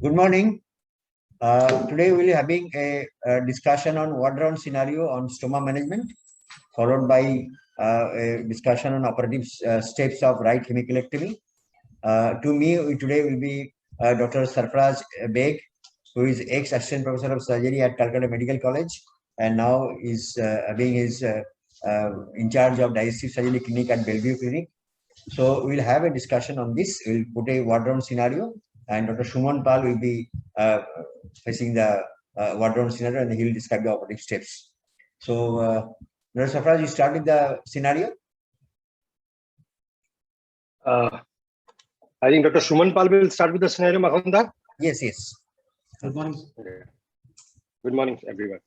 Good morning. Today we'll be having a discussion on ward round scenario on stoma management, followed by a discussion on operative steps of right hemicolectomy. To me, today will be Dr. Sarfaraz Beg, who is ex-assistant professor of surgery at Calcutta Medical College, and now is being in charge of digestive surgery clinic at Bellevue Clinic. So we'll have a discussion on this. We'll put a ward round scenario, and Dr. Suman Pal will be facing the ward round scenario, and he will describe the operative steps. So, Dr. Sarfaraz, you start with the scenario. I think Dr. Suman Pal will start with the scenario, Mahanda. Yes, yes. Good morning. Good morning, everyone.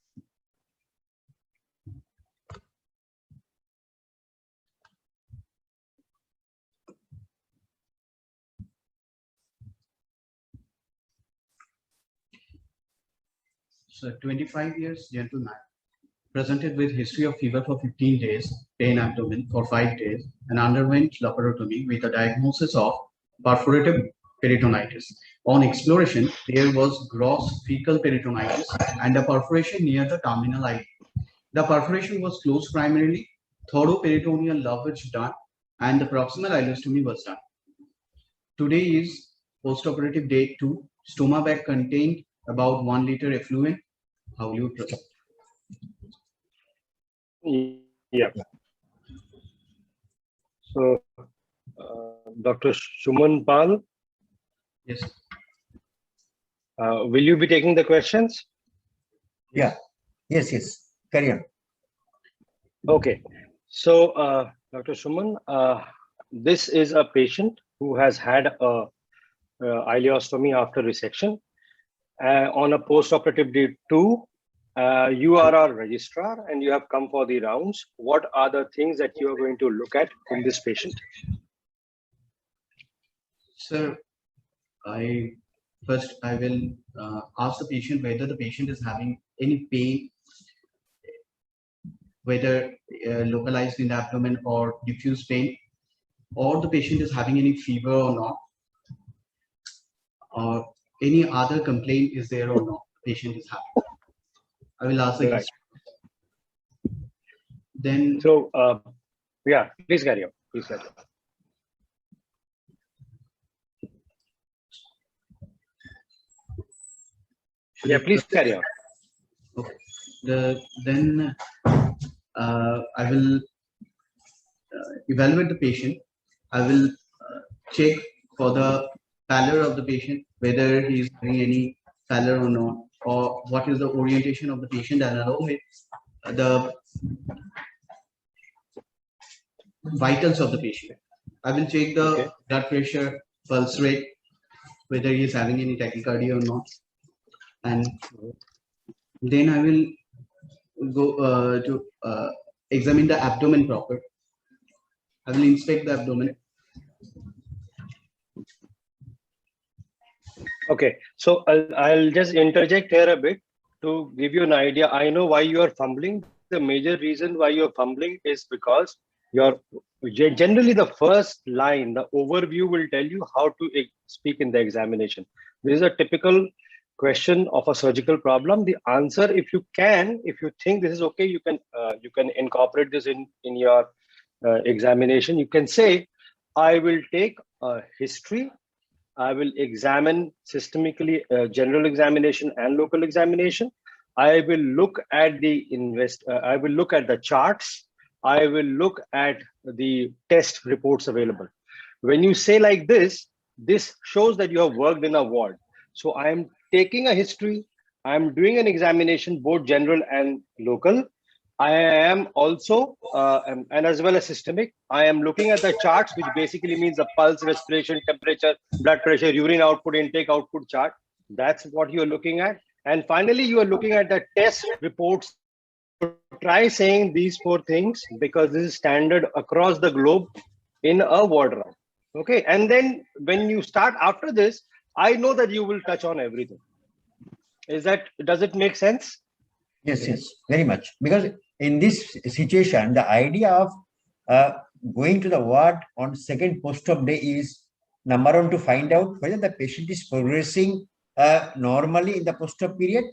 So 25 years gentleman presented with history of fever for 15 days, pain abdomen for 5 days, and underwent laparotomy with a diagnosis of perforative peritonitis. On exploration, there was gross fecal peritonitis and a perforation near the terminal ID. The perforation was closed primarily, thorough peritoneal lavage done, and the proximal ileostomy was done. Today is postoperative day 2. Stoma bag contained about 1 liter effluent. How will you proceed? Yeah. So, Dr. Suman Pal, Yes. will you be taking the questions? Yeah. Yes, yes. Carry on. Okay. So, Dr. Suman, this is a patient who has had a ileostomy after resection. On a post-operative day 2, you are our registrar and you have come for the rounds. What are the things that you are going to look at in this patient? Sir, I will ask the patient whether the patient is having any pain, whether localized in the abdomen or diffuse pain, or the patient is having any fever or not, or any other complaint is there or not the patient is having. I will ask the Right. Then, So, yeah, please carry on. Please carry on. Yeah, please carry on. okay. Then I will evaluate the patient. I will check for the pallor of the patient, whether he is having any pallor or not, or what is the orientation of the patient, and along with the vitals of the patient. I will check the Okay. blood pressure, pulse rate, whether he is having any tachycardia or not, and then I will go to examine the abdomen proper. I will inspect the abdomen. Okay, so I'll just interject here a bit to give you an idea. I know why you are fumbling. The major reason why you're fumbling is because you're generally the first line, the overview will tell you how to speak in the examination. This is a typical question of a surgical problem. The answer, if you think this is okay, you can incorporate this in your examination. You can say, I will take a history. I will examine systemically, general examination and local examination. I will look at the I will look at the charts. I will look at the test reports available. When you say like this shows that you have worked in a ward. So I am taking a history. I am doing an examination, both general and local. I am also, and as well as systemic, I am looking at the charts, which basically means the pulse, respiration, temperature, blood pressure, urine output, intake output chart. That's what you are looking at. And finally, you are looking at the test reports. Try saying these 4 things because this is standard across the globe in a ward round. Okay. And then when you start after this, I know that you will touch on everything. Does it make sense? Yes, yes, very much. Because in this situation, the idea of going to the ward on second post-op day is number one, to find out whether the patient is progressing normally in the post-op period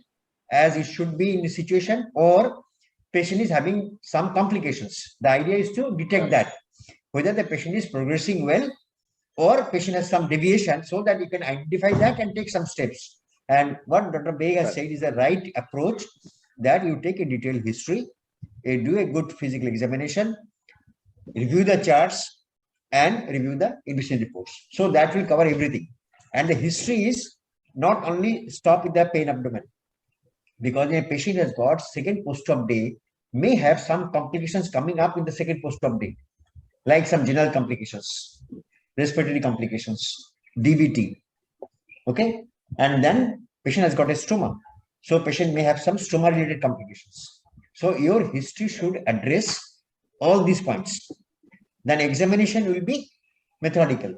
as it should be in the situation, or patient is having some complications. The idea is to detect that, whether the patient is progressing well or patient has some deviation, so that you can identify that and take some steps. And what Dr. Beg has said is the right approach, that you take a detailed history, do a good physical examination, review the charts, and review the investigation reports. So that will cover everything. And the history is not only stop with the pain abdomen, because a patient has got second post-op day, may have some complications coming up in the second post-op day, like some general complications, respiratory complications, DVT. Okay, and then patient has got a stoma, so patient may have some stoma-related complications. So your history should address all these points. Then examination will be methodical.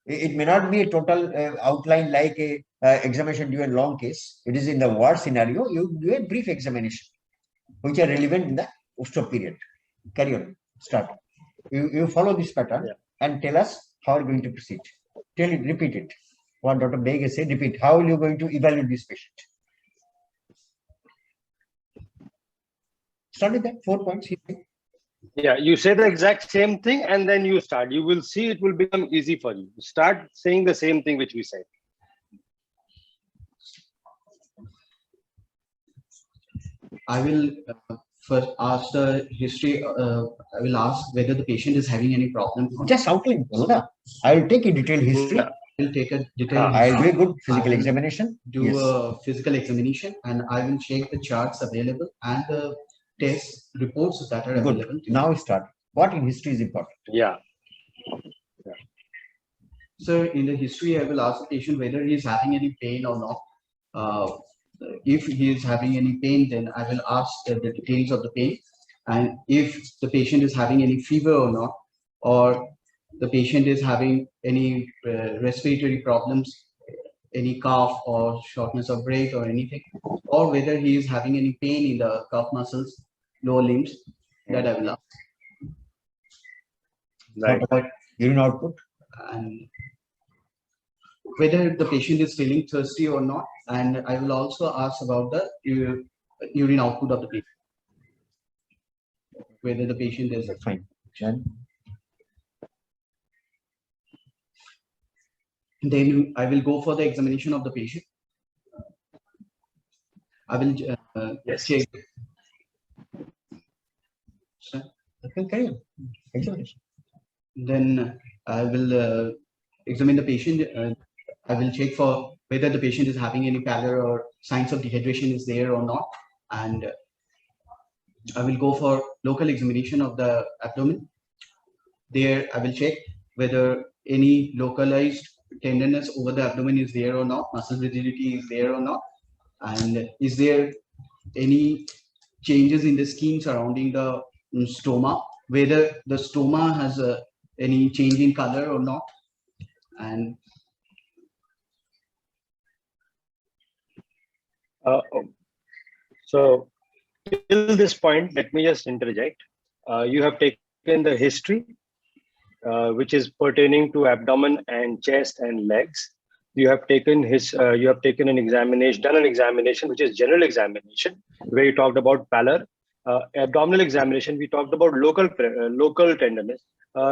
It may not be a total outline like a examination during long case. It is in the ward scenario. You do a brief examination, which are relevant in the post-op period. Carry on. Start. You follow this pattern and tell us how you're going to proceed. Tell it, repeat it. What Dr. Beg has said, repeat. How are you going to evaluate this patient? Start with that 4 points. Yeah, you say the exact same thing and then you start. You will see it will become easy for you. Start saying the same thing which we said. I will first ask the history. I will ask whether the patient is having any problem. Just outline. I'll take a detailed history. I will take a detailed I'll do a good physical examination. Do a physical examination, and I will check the charts available and the test reports that are available. Now start. What in history is important? Yeah. So in the history, I will ask the patient whether he is having any pain or not. If he is having any pain, then I will ask the details of the pain. And if the patient is having any fever or not, or the patient is having any respiratory problems, any cough or shortness of breath or anything, or whether he is having any pain in the calf muscles, lower limbs, that I will ask. What about urine output? And whether the patient is feeling thirsty or not, and I will also ask about the urine output of the patient, whether the patient is fine. Jan? Then I will go for the examination of the patient. I will check. Okay, carry on. Examination. Then I will examine the patient. I will check for whether the patient is having any pallor or signs of dehydration is there or not. And I will go for local examination of the abdomen. There I will check whether any localized tenderness over the abdomen is there or not, muscle rigidity is there or not, and is there any changes in the skin surrounding the stoma, whether the stoma has any change in color or not. And so till this point, let me just interject. You have taken the history, which is pertaining to abdomen and chest and legs. You have taken an examination, done an examination, which is general examination, where you talked about pallor. Abdominal examination, we talked about local tenderness.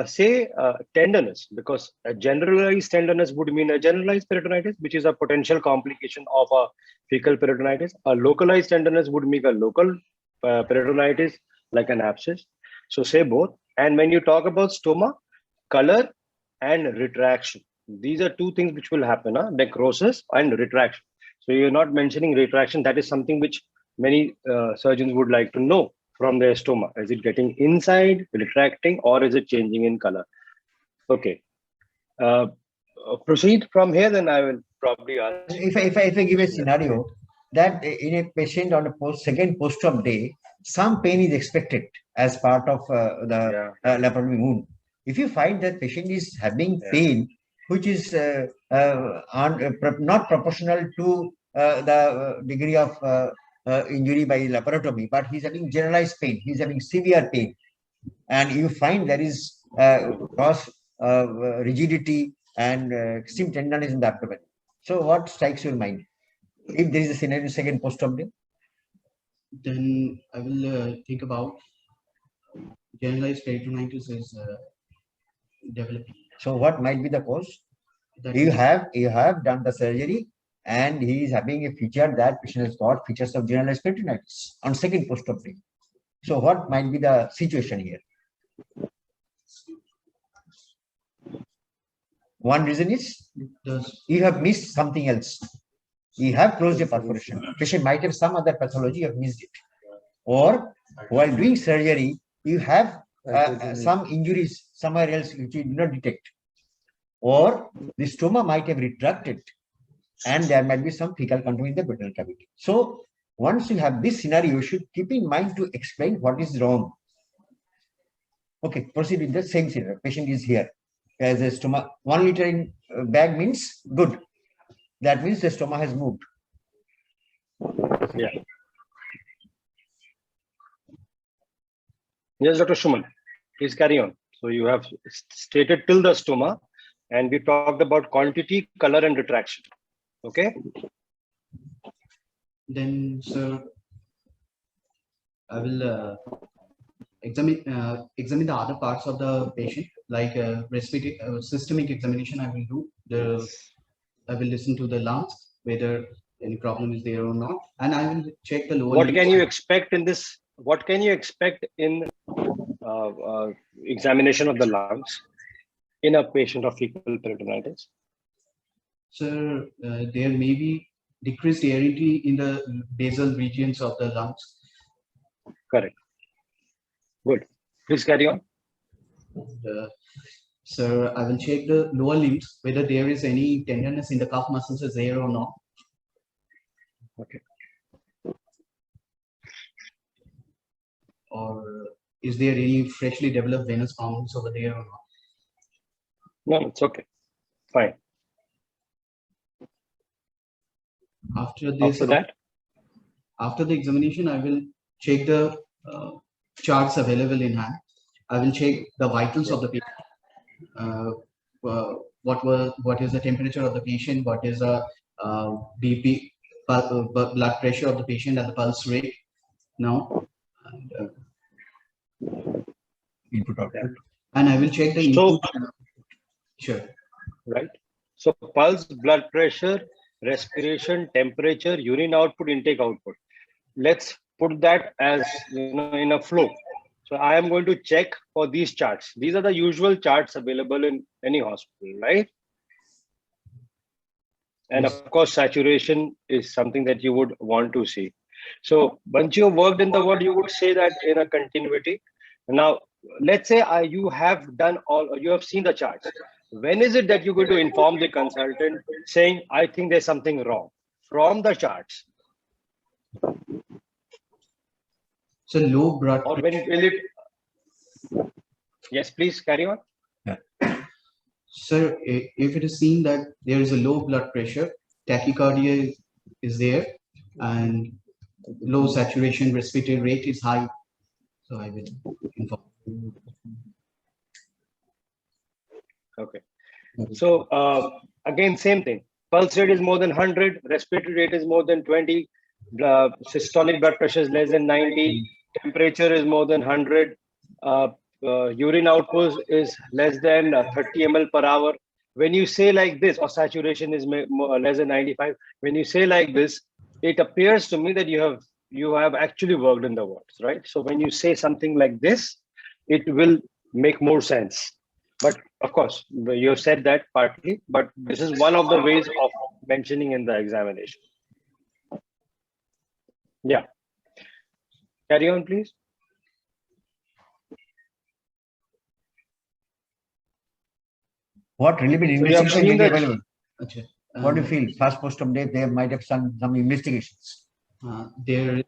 Say tenderness, because a generalized tenderness would mean a generalized peritonitis, which is a potential complication of a fecal peritonitis. A localized tenderness would mean a local peritonitis, like an abscess. So say both. And when you talk about stoma, color and retraction, these are two things which will happen: necrosis and retraction. So you're not mentioning retraction. That is something which many surgeons would like to know from their stoma. Is it getting inside, retracting, or is it changing in color? Okay. Proceed from here, then I will probably ask. If I give a scenario that in a patient on a second post-op day, some pain is expected as part of the laparotomy wound. If you find that patient is having pain, which is not proportional to the degree of injury by laparotomy, but he's having generalized pain, he's having severe pain, and you find there is cross rigidity and extreme tenderness in the abdomen. So what strikes your mind? If there is a scenario second post-op day, then I will think about generalized peritonitis is developing. so what might be the cause? That You is, have done the surgery and he is having a feature that patient has got features of generalized peritonitis on second post-op day. So what might be the situation here? One reason is does you have missed something else. You have closed a perforation. Patient might have some other pathology, you have missed it. Or while doing surgery, you have some injuries somewhere else which you did not detect. Or the stoma might have retracted and there might be some fecal control in the duodenal cavity. So once you have this scenario, you should keep in mind to explain what is wrong. Okay, proceed with the same scenario. Patient is here. As a stoma, 1 liter in bag means good. That means the stoma has moved. Yeah. Yes, Dr. Shuman, please carry on. So you have stated till the stoma, and we talked about quantity, color, and retraction. Okay. then, sir, I will examine the other parts of the patient, like respiratory systemic examination. I will do. I will listen to the lungs, whether any problem is there or not, and I will check the lower. What can you expect in this? What can you expect in examination of the lungs in a patient of fecal peritonitis? Sir, there may be decreased airity in the basal regions of the lungs. Correct. Good. Please carry on. Sir, I will check the lower limbs, whether there is any tenderness in the calf muscles is there or not. Okay. Or is there any freshly developed venous bounds over there or not? No, it's okay. Fine. After this, after the examination, I will check the charts available in hand. I will check the vitals of the patient. What is the temperature of the patient? What is the BP, blood pressure of the patient, and the pulse rate now. Input output. And I will check the input. Sure. Right. So pulse, blood pressure, respiration, temperature, urine output, intake output. Let's put that as in a flow. So I am going to check for these charts. These are the usual charts available in any hospital, right? And Yes. of course, saturation is something that you would want to see. So once you have worked in the ward, you would say that in a continuity. Now, let's say you have done you have seen the charts. When is it that you're going to inform the consultant saying, I think there's something wrong from the charts? So low blood Or when will it? Yes, please carry on. Sir, if it is seen that there is a low blood pressure, tachycardia is there, and low saturation respiratory rate is high, so I will inform. Okay. So again, same thing. Pulse rate is more than 100, respiratory rate is more than 20, systolic blood pressure is less than 90, temperature is more than 100, urine output is less than 30 ml per hour. When you say like this, or saturation is less than 95, when you say like this, it appears to me that you have actually worked in the wards, right? So when you say something like this, it will make more sense. But of course, you have said that partly, but this is one of the ways of mentioning in the examination. Yeah. Carry on, please. What relevant investigation will be available? What do you feel? First post-op day, they might have some investigations. There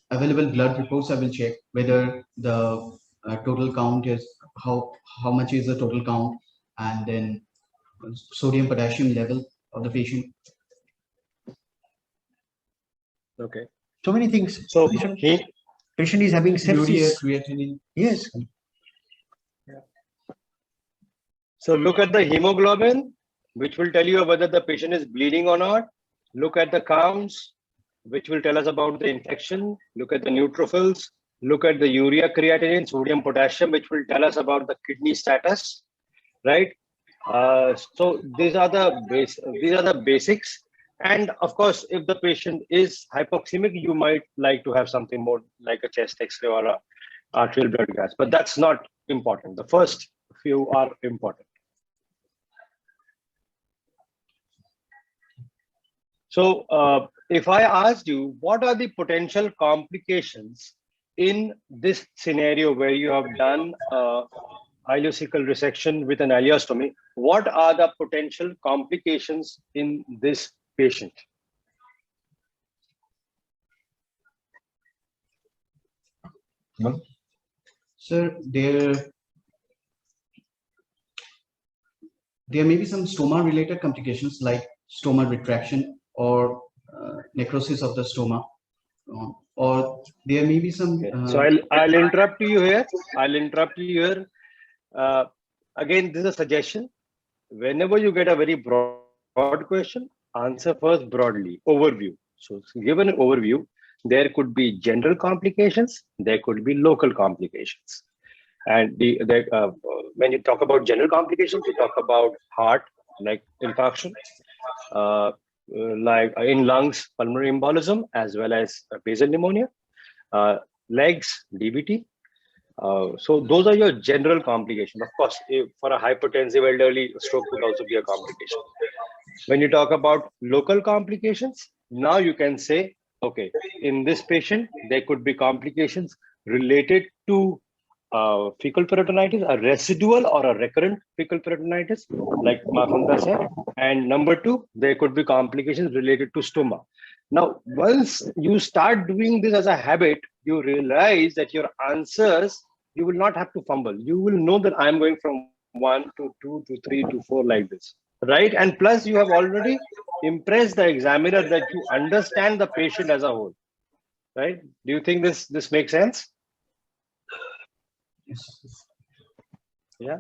available blood reports. I will check whether the total count is how much is the total count, and then sodium potassium level of the patient. Okay. So many things. So patient is having sepsis. Urea, creatinine. Yes. So look at the hemoglobin, which will tell you whether the patient is bleeding or not. Look at the counts, which will tell us about the infection. Look at the neutrophils. Look at the urea, creatinine, sodium, potassium, which will tell us about the kidney status, right? So these are the basics. And of course, if the patient is hypoxemic, you might like to have something more like a chest X-ray or a arterial blood gas, but that's not important. The first few are important. So if I asked you, what are the potential complications in this scenario where you have done ileocecal resection with an ileostomy, what are the potential complications in this patient? Sir, there may be some stoma-related complications like stoma retraction or necrosis of the stoma, or there may be some. So I'll interrupt you here. Again, this is a suggestion. Whenever you get a very broad question, answer first broadly, overview. So given an overview, there could be general complications, there could be local complications. And when you talk about general complications, you talk about heart, like infarction, like in lungs, pulmonary embolism, as well as basal pneumonia, legs, DVT. So those are your general complications. Of course, for a hypertensive elderly, stroke could also be a complication. When you talk about local complications, now you can say, okay, in this patient, there could be complications related to fecal peritonitis, a residual or a recurrent fecal peritonitis, like Mafunda said. And number two, there could be complications related to stoma. Now, once you start doing this as a habit, you realize that your answers, you will not have to fumble. You will know that I'm going from 1 to 2 to 3 to 4 like this, right? And plus, you have already impressed the examiner that you understand the patient as a whole, right? Do you think this makes sense? Yes. Yeah.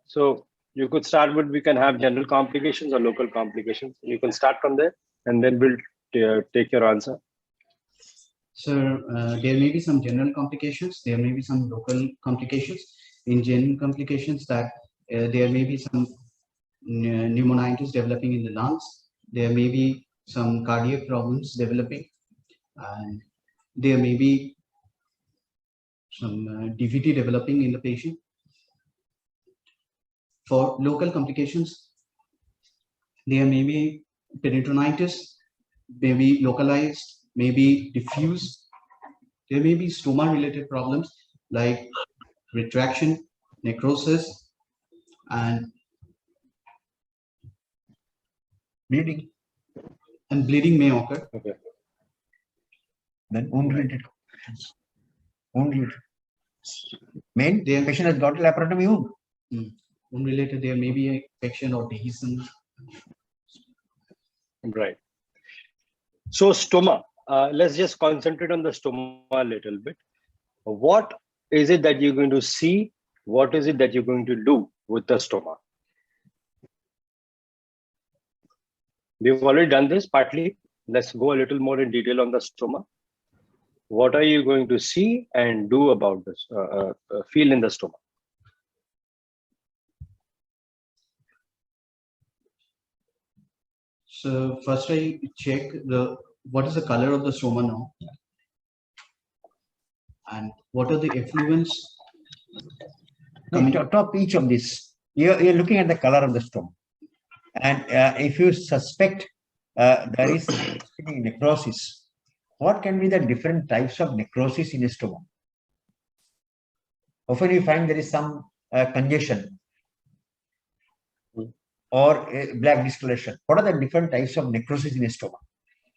So you could start with, we can have general complications or local complications. You can start from there, and then we'll take your answer. Sir, there may be some general complications. There may be some local complications. In general complications, that there may be some pneumonitis developing in the lungs. There may be some cardiac problems developing, and there may be some DVT developing in the patient. For local complications, there may be peritonitis, may be localized, may be diffuse. There may be stoma-related problems like retraction, necrosis, and Bleeding. And bleeding may occur. Okay. Then wound-related complications. Wound-related. Main, the There- patient has got a laparotomy wound. Unrelated, there may be an infection or dehiscence. Right. So stoma, let's just concentrate on the stoma a little bit. What is it that you're going to see? What is it that you're going to do with the stoma? We've already done this partly. Let's go a little more in detail on the stoma. What are you going to see and do about this, feel in the stoma? So first I check what is the color of the stoma now, and what are the effluents coming. Top each of this. You're looking at the color of the stoma. And if you suspect there is necrosis, what can be the different types of necrosis in a stoma? Often you find there is some congestion or black discoloration. What are the different types of necrosis in a stoma?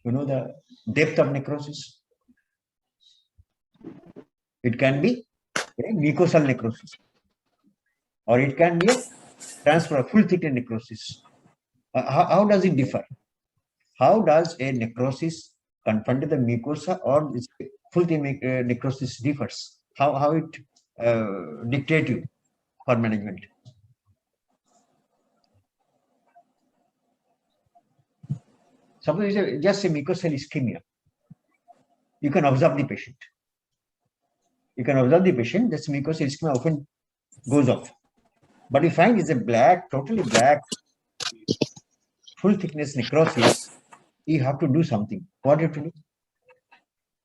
You know the depth of necrosis? It can be a mucosal necrosis, or it can be a transfer, full thickness necrosis. How does it differ? How does a necrosis confined to the mucosa or full thickness necrosis differs? How it dictate you for management? Suppose it's just a mucosal ischemia. You can observe the patient. You can observe the patient, this mucosal ischemia often goes off. But you find it's a black, totally black, full thickness necrosis, you have to do something. What do you have to do?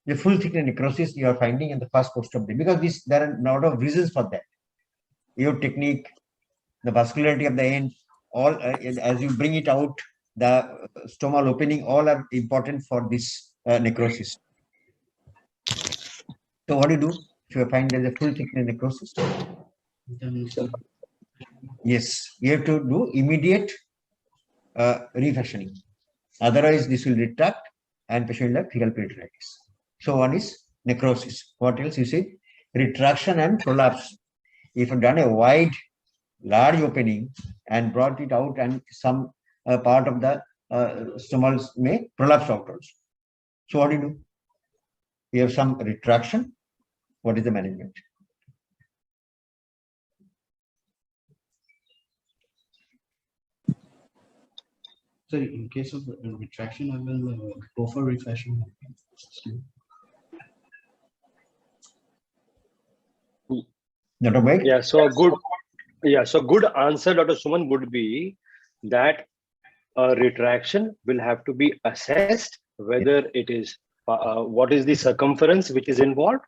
The full thickness necrosis you are finding in the first post-op day, because there are a lot of reasons for that. Your technique, the vascularity of the end, all as you bring it out, the stomal opening, all are important for this necrosis. So what do you do if you find there's a full thickness necrosis? Yes, you have to do immediate refashioning. Otherwise, this will retract and patient will have fecal peritonitis. So one is necrosis. What else you say? Retraction and prolapse. If you done a wide, large opening and brought it out, and some part of the stomals may prolapse out also. So what do you do? You have some retraction. What is the management? So in case of retraction, I will go for refashioning. Dr. Baig? Yeah, so good answer, Dr. Suman, would be that a retraction will have to be assessed, whether it is what is the circumference which is involved,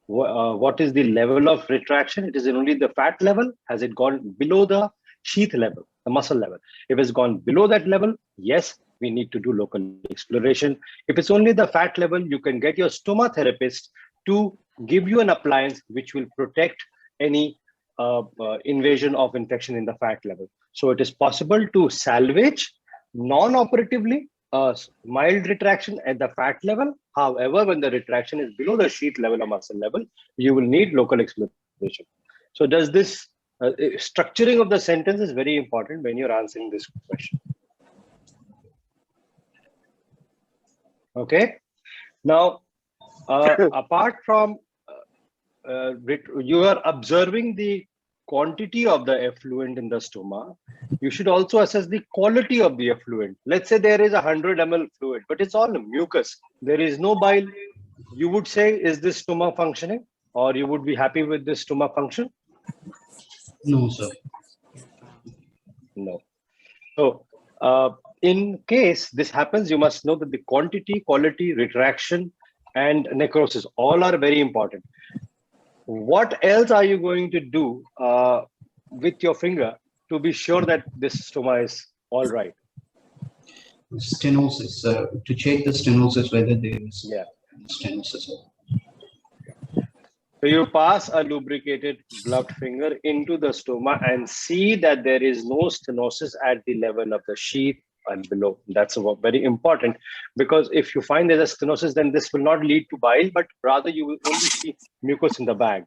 what is the level of retraction. It is only the fat level. Has it gone below the sheath level, the muscle level? If it's gone below that level, yes, we need to do local exploration. If it's only the fat level, you can get your stoma therapist to give you an appliance which will protect any invasion of infection in the fat level. So it is possible to salvage non-operatively mild retraction at the fat level. However, when the retraction is below the sheath level or muscle level, you will need local exploration. So does this structuring of the sentence is very important when you're answering this question. Okay. Now, apart from you are observing the quantity of the effluent in the stoma, you should also assess the quality of the effluent. Let's say there is 100 ml fluid, but it's all mucus. There is no bile. You would say, is this stoma functioning? Or you would be happy with this stoma function? No, sir. No. So, in case this happens, you must know that the quantity, quality, retraction, and necrosis all are very important. What else are you going to do with your finger to be sure that this stoma is all right? Stenosis, to check the stenosis, whether there is stenosis. So you pass a lubricated gloved finger into the stoma and see that there is no stenosis at the level of the sheath and below. That's very important, because if you find there's a stenosis, then this will not lead to bile, but rather you will only see mucus in the bag.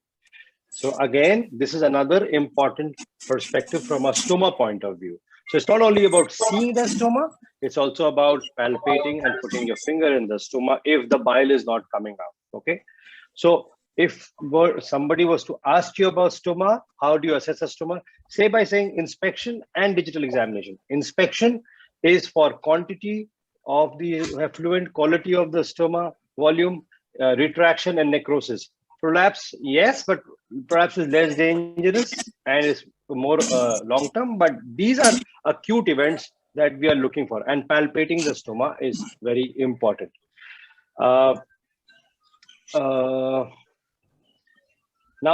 So again, this is another important perspective from a stoma point of view. So it's not only about seeing the stoma, it's also about palpating and putting your finger in the stoma if the bile is not coming out. Okay. So if somebody was to ask you about stoma, how do you assess a stoma? Say by saying inspection and digital examination. Inspection is for quantity of the effluent, quality of the stoma, volume, retraction, and necrosis. Prolapse, yes, but perhaps is less dangerous and is more long-term. But these are acute events that we are looking for, and palpating the stoma is very important. Now,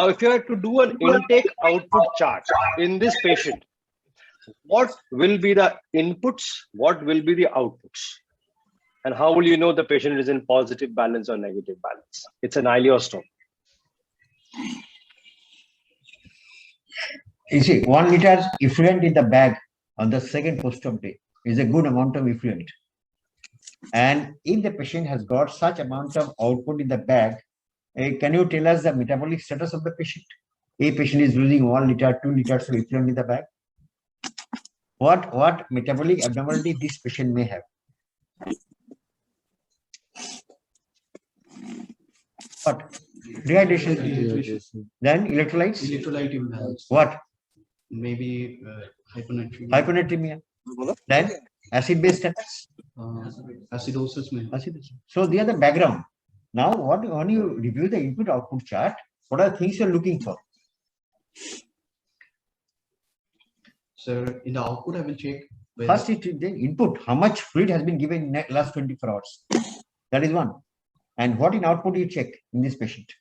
if you have to do an intake output chart in this patient, what will be the inputs? What will be the outputs? And how will you know the patient is in positive balance or negative balance? It's an ileostome. You see, 1 liter effluent in the bag on the second post-op day is a good amount of effluent. And if the patient has got such amount of output in the bag, can you tell us the metabolic status of the patient? A patient is losing 1 liter, 2 liters of effluent in the bag. What metabolic abnormality this patient may have? What? Dehydration. Then electrolytes? Electrolyte imbalance. What? Maybe hyponatremia. Hyponatremia. Then acid-base status? Acidosis may. So they are the background. Now, when you review the input output chart, what are the things you're looking for? So in the output, I will check whether First, it is the input. How much fluid has been given in the last 24 hours? That is one. And what in output you check in this patient?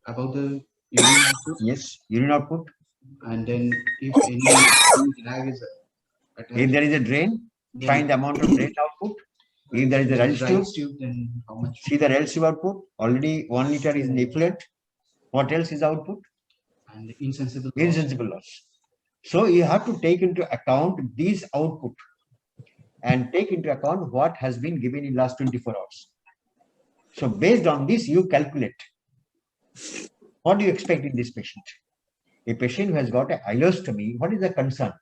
about the urine output, Yes, urine output. and then if any lag is If attached, there is a drain, then find the amount of drain output. If there is a Rayleigh tube, Rayleigh tube, then how much? see the Rayleigh tube output. Already 1 liter is in effluent. What else is output? And the insensible loss. Insensible loss. So you have to take into account these output and take into account what has been given in last 24 hours. So based on this, you calculate. What do you expect in this patient? A patient who has got a ileostomy, what is the concern?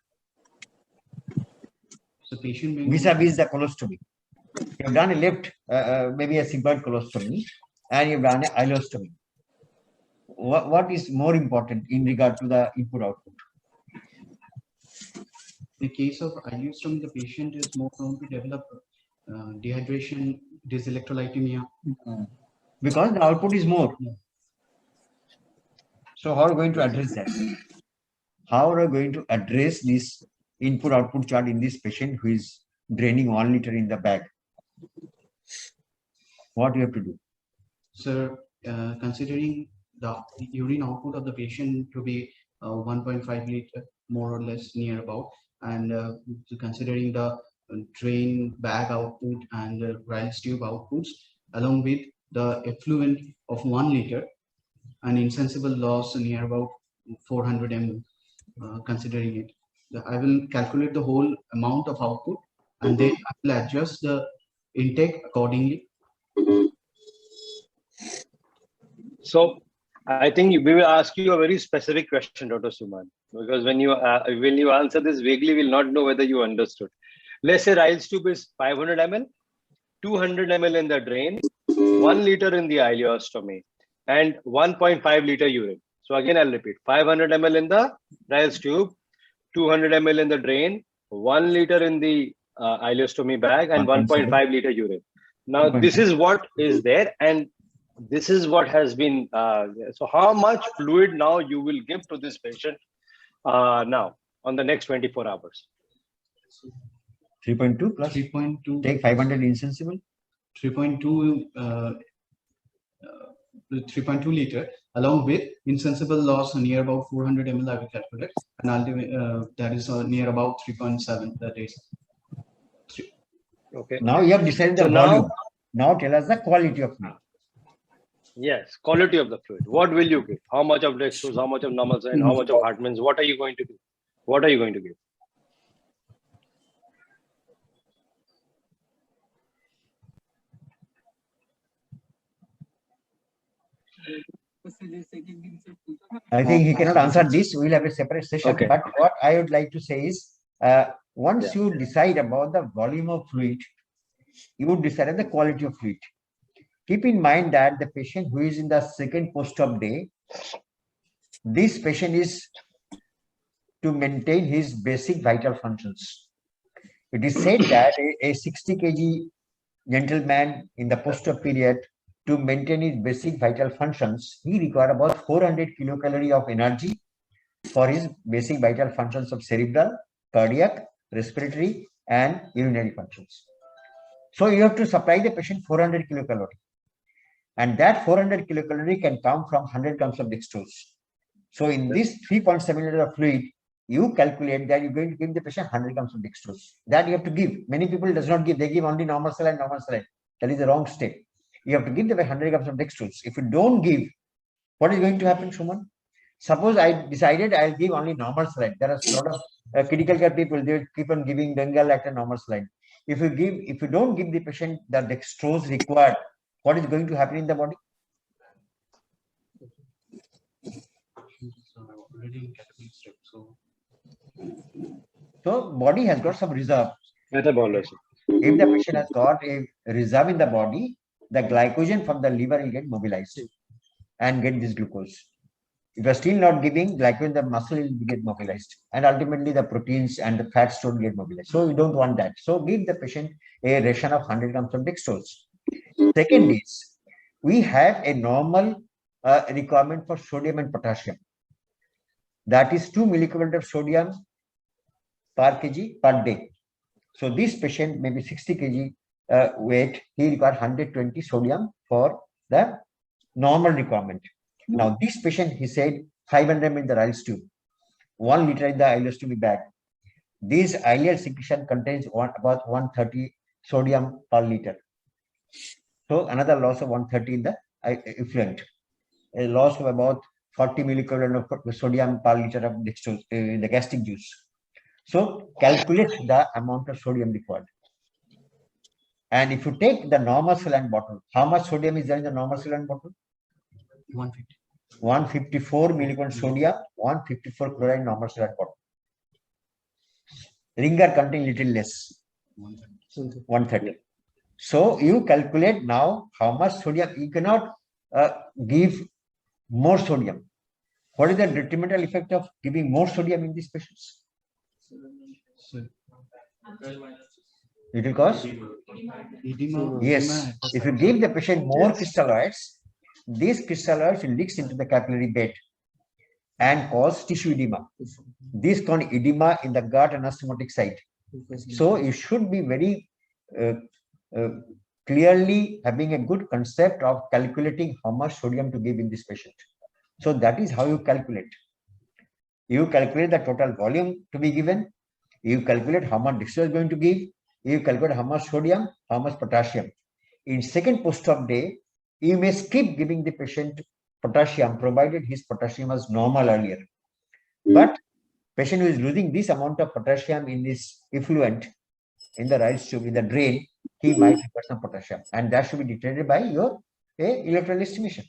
So patient may Vis-a-vis the colostomy. You have done a left, maybe a sigmoid colostomy, and you have done an ileostomy. What is more important in regard to the input output? in the case of ileostomy, the patient is more prone to develop dehydration, dyselectrolytemia. Because the output is more. Yeah. So how are we going to address that? How are we going to address this input output chart in this patient who is draining 1 liter in the bag? What you have to do? So considering the urine output of the patient to be 1.5 liter, more or less near about, and considering the drain bag output and the Rayleigh tube outputs, along with the effluent of 1 liter and insensible loss near about 400 ml, considering it. I will calculate the whole amount of output and then I will adjust the intake accordingly. So I think we will ask you a very specific question, Dr. Suman, because when you answer this vaguely, we'll not know whether you understood. Let's say Rayleigh tube is 500 ml, 200 ml in the drain, 1 liter in the ileostomy, and 1.5 liter urine. So again, I'll repeat: 500 ml in the Rayleigh tube, 200 ml in the drain, 1 liter in the ileostomy bag, and 1.5 liter urine. Now, this is what is there, and this is what has been. So, how much fluid now you will give to this patient now on the next 24 hours? 3.2 plus 3.2. take 500 insensible. 3.2 3.2 liter, along with insensible loss near about 400 ml. I will calculate, and ultimately that is near about 3.7. That is. Okay. Now you have decided the So volume. Now tell us the quality of fluid. Yes, quality of the fluid. What will you give? How much of dextrose? How much of normal saline? How much of Hartmann's? What are you going to do? What are you going to give? I think he cannot answer this. We'll have a separate session. Okay. But what I would like to say is, once you decide about the volume of fluid, you would decide on the quality of fluid. Keep in mind that the patient who is in the second post-op day, this patient is to maintain his basic vital functions. It is said that a 60 kg gentleman in the post-op period, to maintain his basic vital functions, he requires about 400 kilocalorie of energy for his basic vital functions of cerebral, cardiac, respiratory, and urinary functions. So you have to supply the patient 400 kilocalorie. And that 400 kilocalorie can come from 100 grams of dextrose. So in this 3.7 liter of fluid, you calculate that you're going to give the patient 100 grams of dextrose. That you have to give. Many people does not give. They give only normal saline, normal saline. That is the wrong step. You have to give the 100 grams of dextrose. If you don't give, what is going to happen, Shuman? Suppose I decided I'll give only normal saline. There are a lot of critical care people, they keep on giving Bengal-lactam normal saline. If you don't give the patient the dextrose required, what is going to happen in the body? So body has got some reserve. Metabolism. If the patient has got a reserve in the body, the glycogen from the liver will get mobilized and get this glucose. If you're still not giving, glycogen, the muscle will get mobilized, and ultimately the proteins and the fats don't get mobilized. So you don't want that. So give the patient a ration of 100 grams of dextrose. Second is, we have a normal requirement for sodium and potassium. That is 2 milliequivalent of sodium per kg per day. So this patient may be 60 kg weight, he requires 120 sodium for the normal requirement. Now this patient, he said 500 in the Ryle's tube, 1 liter in the ileostomy bag. This ileal secretion contains about 130 sodium per liter. So another loss of 130 in the effluent, a loss of about 40 milliequivalent of sodium per liter of dextrose in the gastric juice. So calculate the amount of sodium required. And if you take the normal saline bottle, how much sodium is there in the normal saline bottle? 150. 154 milliequivalent sodium, 154 chloride normal saline bottle. Ringer contain little less, 130. So you calculate now how much sodium. You cannot give more sodium. What is the detrimental effect of giving more sodium in these patients? It will cause? Yes. If you give the patient more crystalloids, these crystalloids will leak into the capillary bed and cause tissue edema. This cause edema in the gut and anastomotic site. So you should be very clearly having a good concept of calculating how much sodium to give in this patient. So that is how you calculate. You calculate the total volume to be given. You calculate how much dextrose is going to give. You calculate how much sodium, how much potassium. In second post-op day, you may skip giving the patient potassium, provided his potassium was normal earlier. But patient who is losing this amount of potassium in this effluent, in the Ryle's tube, in the drain, he might require some potassium, and that should be determined by your electrolyte estimation.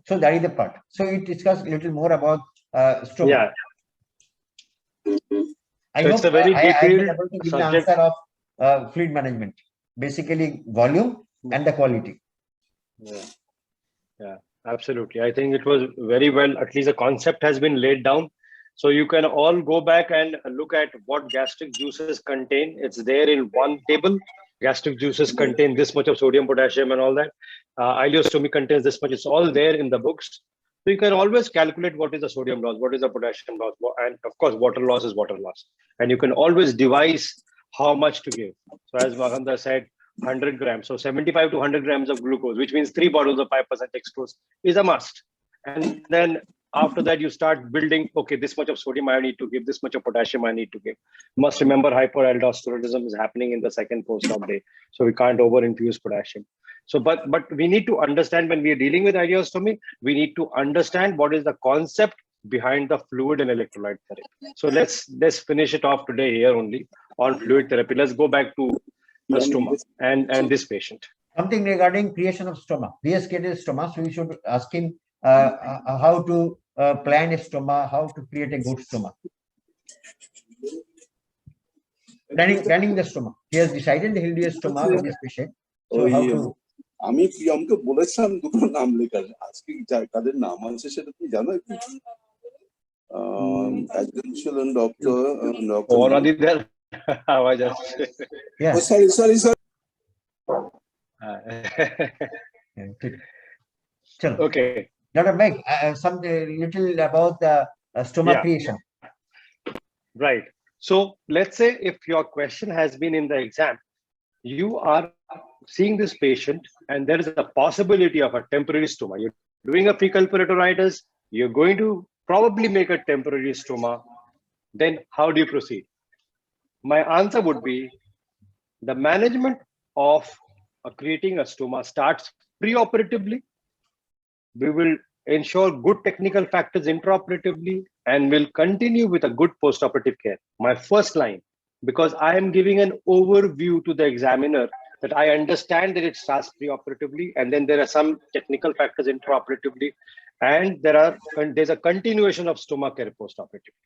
So that is the part. So it discuss a little more about stroke. Yeah. I So hope it's a very I have been detailed able to give subject. the answer of fluid management. Basically, volume and the quality. Yeah, absolutely. I think it was very well, at least the concept has been laid down. So you can all go back and look at what gastric juices contain. It's there in one table. Gastric juices contain this much of sodium, potassium, and all that. Ileostomy contains this much. It's all there in the books. So you can always calculate what is the sodium loss, what is the potassium loss, and of course, water loss is water loss. And you can always devise how much to give. So as Mahendra said, 100 grams. So 75 to 100 grams of glucose, which means 3 bottles of 5% dextrose is a must. And then after that, you start building, okay, this much of sodium I need to give, this much of potassium I need to give. Must remember hyperaldosteronism is happening in the second post-op day. So we can't over-infuse potassium. So, but we need to understand when we are dealing with ileostomy, we need to understand what is the concept behind the fluid and electrolyte therapy. So let's finish it off today here only on fluid therapy. Let's go back to the stoma and this patient. Something regarding creation of stoma. He has created a stoma, so we should ask him how to plan a stoma, how to create a good stoma. Planning the stoma. He has decided he'll do a stoma with this patient. So how to? আমি প্রিয়মকে বলেছিলাম দুটো নাম লেখার, আজকে কাদের নাম আছে সেটা তুমি জানো একটু? একজন ছিলেন ডক্টর অনাদিদের আওয়াজ আসছে। Sorry Okay. Dr. Meg, some little about the stoma creation. Right. So let's say if your question has been in the exam, you are seeing this patient and there is a possibility of a temporary stoma. You're doing a fecal peritonitis, you're going to probably make a temporary stoma. Then how do you proceed? My answer would be the management of creating a stoma starts preoperatively. We will ensure good technical factors intraoperatively and will continue with a good postoperative care. My first line, because I am giving an overview to the examiner that I understand that it starts preoperatively and then there are some technical factors intraoperatively and there's a continuation of stoma care postoperatively.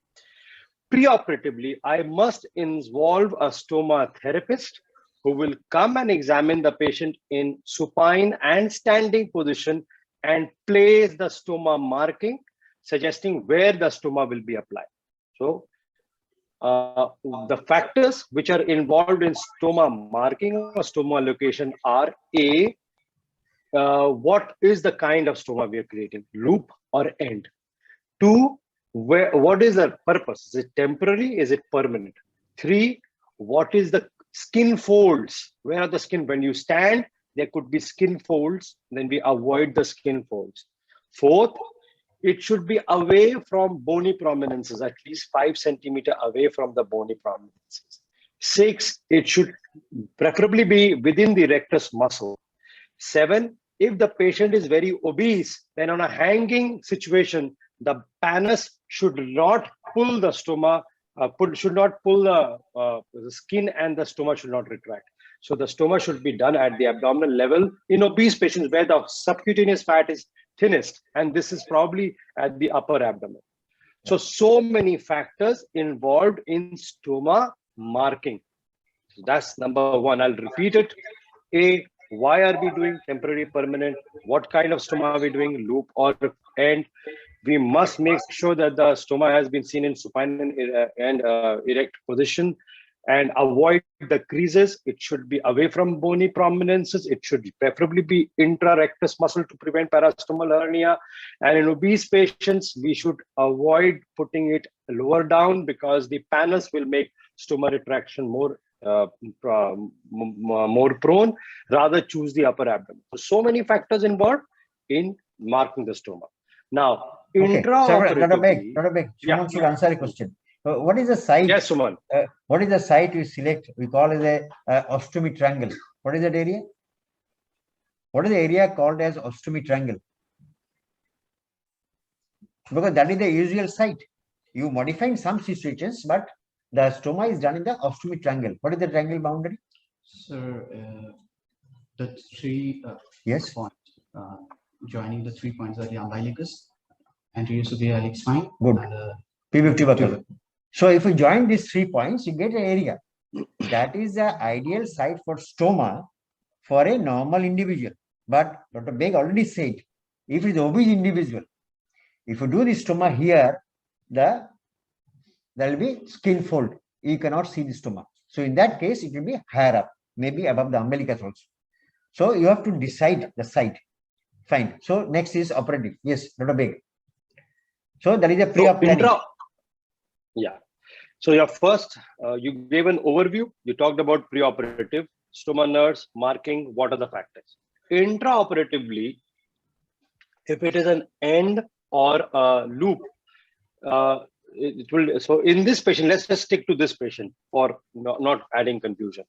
Preoperatively, I must involve a stoma therapist who will come and examine the patient in supine and standing position and place the stoma marking, suggesting where the stoma will be applied. So the factors which are involved in stoma marking or stoma location are A, what is the kind of stoma we are creating, loop or end? 2, what is the purpose? Is it temporary? Is it permanent? 3, what is the skin folds? Where are the skin? When you stand, there could be skin folds, then we avoid the skin folds. 4th, it should be away from bony prominences, at least 5 centimeters away from the bony prominences. 6, it should preferably be within the rectus muscle. 7, if the patient is very obese, then on a hanging situation, the pannus should not pull the stoma, should not pull the skin, and the stoma should not retract. So the stoma should be done at the abdominal level in obese patients where the subcutaneous fat is thinnest, and this is probably at the upper abdomen. So many factors involved in stoma marking. So that's number 1. I'll repeat it. A, why are we doing temporary, permanent? What kind of stoma are we doing, loop or end? We must make sure that the stoma has been seen in supine and erect position, and avoid the creases. It should be away from bony prominences. It should preferably be intra-rectus muscle to prevent parastomal hernia. And in obese patients, we should avoid putting it lower down because the pannus will make stoma retraction more prone. Rather choose the upper abdomen. So many factors involved in marking the stoma. Now, intraoperatively, Dr. Beg, Suman should answer a question. What is the site? Yes, Suman. What is the site we select? We call it a ostomy triangle. What is that area? What is the area called as ostomy triangle? Because that is the usual site. You modify in some situations, but the stoma is done in the ostomy triangle. What is the triangle boundary? Sir, the 3 Yes. points, joining the 3 points are the umbilicus, anterior superior iliac spine, Good. and P50 buckle. So if you join these 3 points, you get an area. That is the ideal site for stoma for a normal individual. But Dr. Beg already said, if it is obese individual, if you do the stoma here, there will be skin fold. You cannot see the stoma. So in that case, it will be higher up, maybe above the umbilicus also. So you have to decide the site. Fine. So next is operative. Yes, Dr. Beg. So there is a pre-op planning. Yeah. So your first, you gave an overview. You talked about preoperative, stoma nurse, marking, what are the factors. Intraoperatively, if it is an end or a loop, it will. So in this patient, let's just stick to this patient for not adding confusion.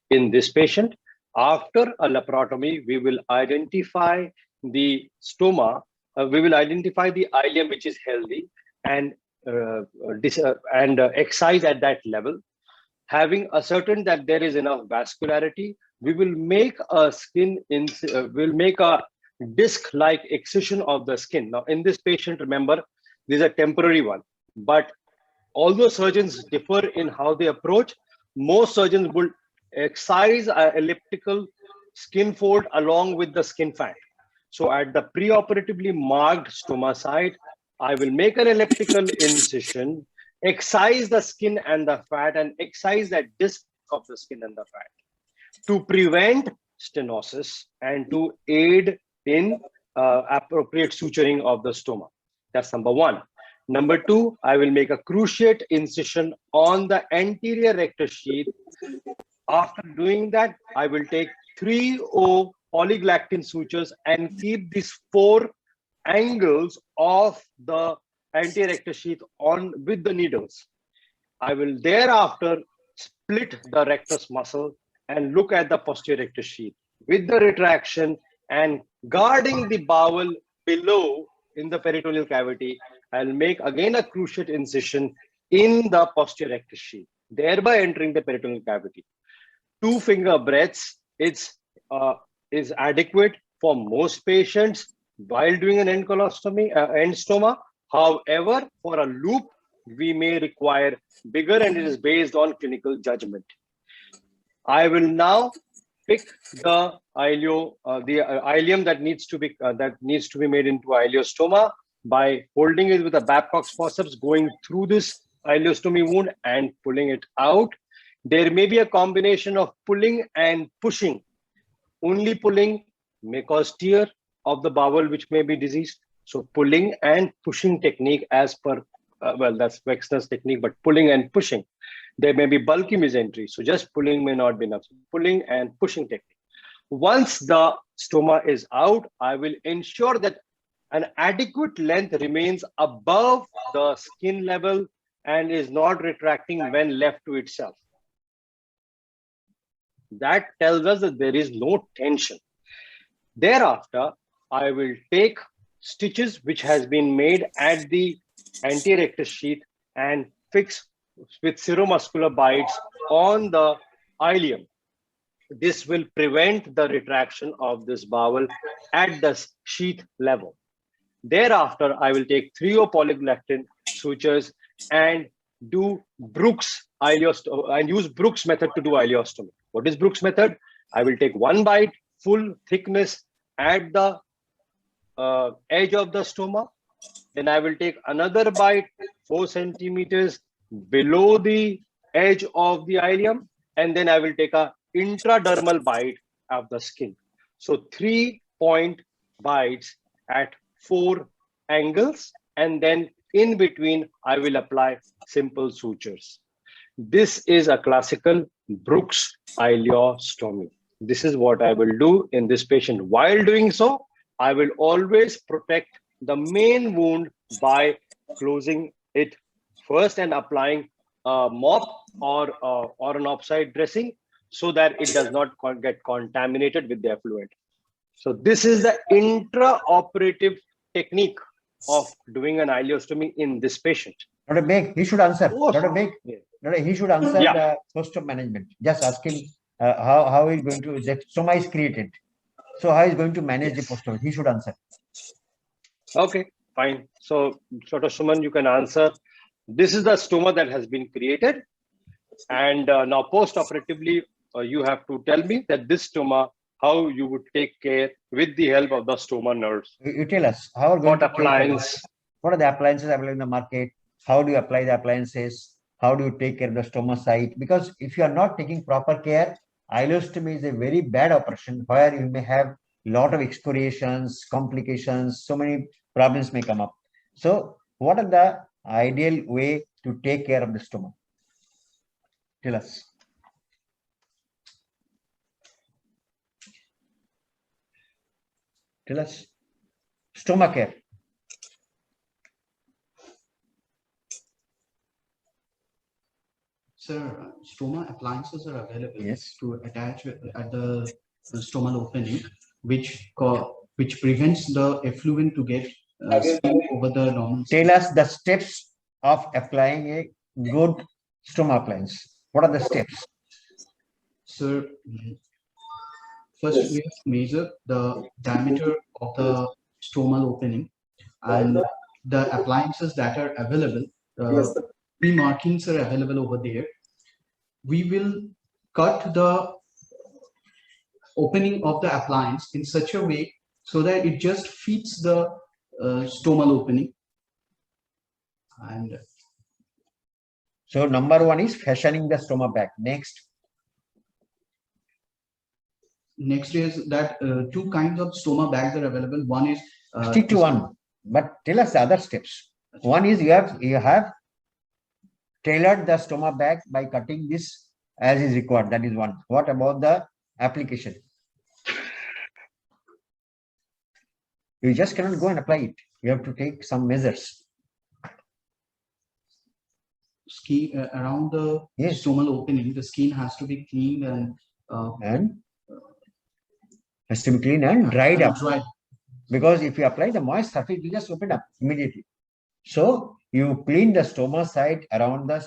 In this patient, after a laparotomy, we will identify the stoma. We will identify the ileum which is healthy and excise at that level. Having ascertained that there is enough vascularity, we will make a we'll make a disc-like excision of the skin. Now, in this patient, remember, this is a temporary one. But although surgeons differ in how they approach, most surgeons will excise an elliptical skin fold along with the skin fat. So at the preoperatively marked stoma site, I will make an elliptical incision, excise the skin and the fat, and excise that disc of the skin and the fat to prevent stenosis and to aid in appropriate suturing of the stoma. That's number 1. Number 2, I will make a cruciate incision on the anterior rectus sheath. After doing that, I will take 3O polyglactin sutures and keep these 4 angles of the anterior rectus sheath on with the needles. I will thereafter split the rectus muscle and look at the posterior rectus sheath with the retraction and guarding the bowel below in the peritoneal cavity. I'll make again a cruciate incision in the posterior rectus sheath, thereby entering the peritoneal cavity. 2 finger breadths is adequate for most patients while doing an end colostomy, end stoma. However, for a loop, we may require bigger, and it is based on clinical judgment. I will now pick the ileum that needs to be made into ileostoma by holding it with the Babcock's forceps, going through this ileostomy wound and pulling it out. There may be a combination of pulling and pushing. Only pulling may cause tear of the bowel, which may be diseased. So pulling and pushing technique as per, well, that's Wexner's technique, but pulling and pushing. There may be bulky mesentery. So just pulling may not be enough. Pulling and pushing technique. Once the stoma is out, I will ensure that an adequate length remains above the skin level and is not retracting when left to itself. That tells us that there is no tension. Thereafter, I will take stitches which has been made at the anterior rectus sheath and fix with seromuscular bites on the ileum. This will prevent the retraction of this bowel at the sheath level. Thereafter, I will take 3-O-polyglactin sutures and do Brooks ileostomy and use Brooks method to do ileostomy. What is Brooks method? I will take one bite, full thickness at the edge of the stoma. Then I will take another bite, 4 centimeters below the edge of the ileum. And then I will take a intradermal bite of the skin. So 3-point bites at 4 angles. And then in between, I will apply simple sutures. This is a classical Brooks ileostomy. This is what I will do in this patient. While doing so, I will always protect the main wound by closing it first and applying a mop or an offside dressing so that it does not get contaminated with the effluent. So this is the intraoperative technique of doing an ileostomy in this patient. Dr. Beg, he should answer. Dr. Beg, he should answer Yeah. the post-op management. Just ask him how he's going to, that stoma is created. So how he's going to manage the post-op? He should answer. Okay, fine. So Dr. Suman, you can answer. This is the stoma that has been created. And now post-operatively, you have to tell me that this stoma, how you would take care with the help of the stoma nurse. You tell us how are What appliance? What are the appliances available in the market? How do you apply the appliances? How do you take care of the stoma site? Because if you are not taking proper care, ileostomy is a very bad operation where you may have a lot of excoriations, complications, so many problems may come up. So what are the ideal way to take care of the stoma? Tell us. Tell us. Stoma care. Sir, stoma appliances are available Yes. to attach at the stomal opening, which prevents the effluent to get spilled over the normal. Tell us the steps of applying a good stoma appliance. What are the steps? Sir, first we have to measure the diameter of the stomal opening and the appliances that are available. Markings are available over there. We will cut the opening of the appliance in such a way so that it just fits the stomal opening. And so number one is fashioning the stoma back. Next is that 2 kinds of stoma bags are available. One is stick to one, but tell us the other steps. One is you have tailored the stoma bag by cutting this as is required. That is one. What about the application? You just cannot go and apply it. You have to take some measures. Around the stomal opening, the skin has to be cleaned and has to be clean and dried up. Dry. Because if you apply the moist surface, you just open up immediately. So you clean the stoma side around the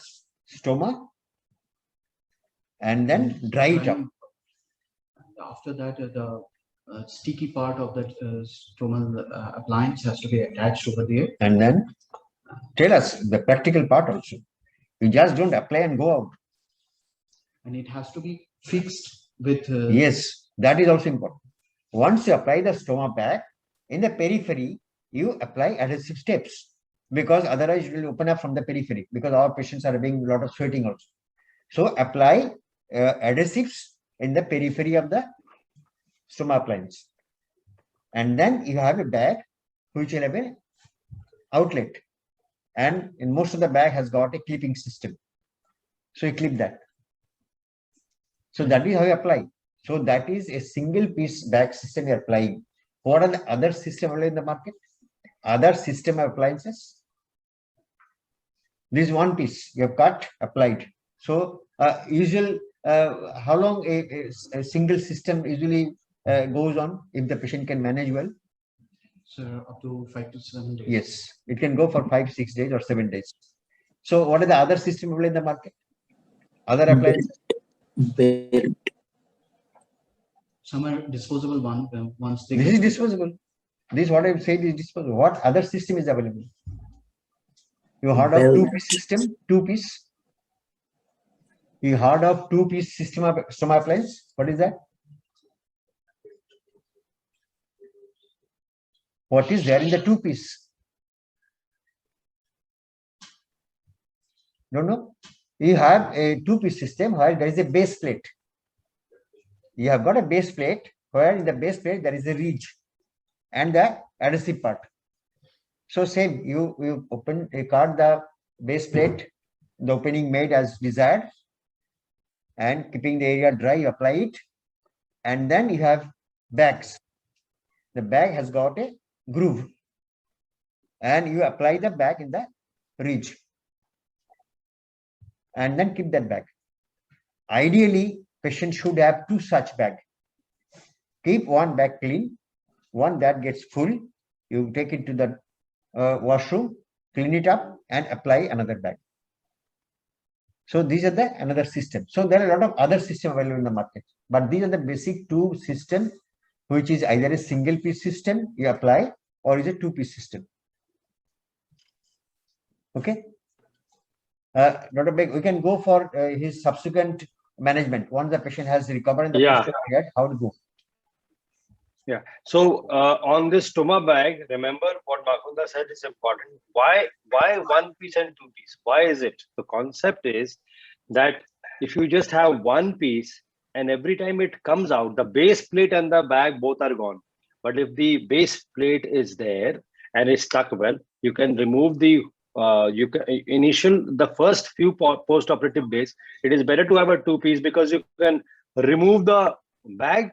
stoma and then dry it up. After that, the sticky part of that stomal appliance has to be attached over there. And then tell us the practical part also. You just don't apply and go out. And it has to be fixed with Yes, that is also important. Once you apply the stoma bag, in the periphery, you apply adhesive steps because otherwise it will open up from the periphery because our patients are having a lot of sweating also. So apply adhesives in the periphery of the stoma appliance. And then you have a bag which will have an outlet. And in most of the bag has got a clipping system. So you clip that. So that is how you apply. So that is a single piece bag system you're applying. What are the other systems available in the market? Other system appliances. This one piece you have cut, applied. So usual, how long a single system usually goes on if the patient can manage well? sir, up to 5 to 7 days. Yes, it can go for 5, 6 days or 7 days. So what are the other systems available in the market? Other appliances? Some are disposable once they This get is disposable. This what I said is disposable. What other system is available? You heard of two-piece system? Two-piece? You heard of two-piece system of stoma appliance? What is that? What is there in the two-piece? Don't know? You have a two-piece system where there is a base plate. You have got a base plate where in the base plate there is a ridge and the adhesive part. So same, you cut the base plate, the opening made as desired, and keeping the area dry, you apply it, and then you have bags. The bag has got a groove, and you apply the bag in the ridge, and then keep that bag. Ideally, patient should have two such bags. Keep one bag clean, one that gets full, you take it to the washroom, clean it up, and apply another bag. So these are the another system. So there are a lot of other systems available in the market, but these are the basic two systems, which is either a single piece system you apply or is a two-piece system. Okay. Dr. Beg, we can go for his subsequent management. Once the patient has recovered in the Yeah. period, how to go? Yeah. So on this stoma bag, remember what Makunda said is important. Why one piece and two piece? Why is it? The concept is that if you just have one piece and every time it comes out, the base plate and the bag both are gone. But if the base plate is there and is stuck well, you can remove the the first few post-operative days. It is better to have a two piece because you can remove the bag,